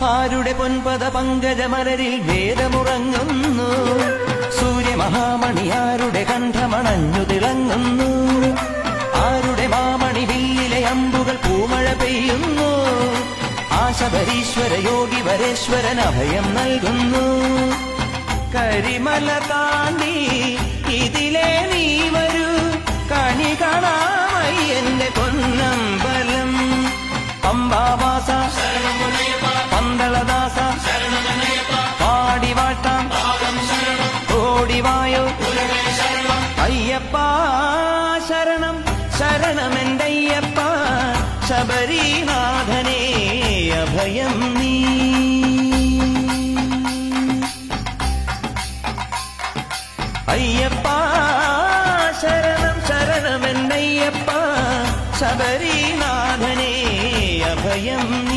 ആരുടെ പൊൻപദ പങ്കജമലരിൽ വേദമുറങ്ങുന്നു. സൂര്യമഹാമണി ആരുടെ കണ്ഠമണഞ്ഞു തിളങ്ങുന്നു. ആരുടെ മാമണി വില്ലിലെ അമ്പുകൾ പൂമഴ പെയ്യുന്നു. ആശബരീശ്വര യോഗി വരേശ്വരൻ അഭയം നൽകുന്നു. കരിമല താണ്ടി ഇതിലേ നീ വരൂ, കണി കാണാമയി എന്റെ പൊന്നമ്പലം. പമ്പാവാസ പന്തളദാസ പാടിവാട്ടാം ഓടിവായോ അയ്യപ്പ ശരണം ശരണമെന്തയ്യപ്പ. ശബരീനാഥനേ അഭയം നീ. അയ്യപ്പ ശരണം ശരണമെന്തയ്യപ്പ. ശബരീനാഥനേ അഭയം നീ.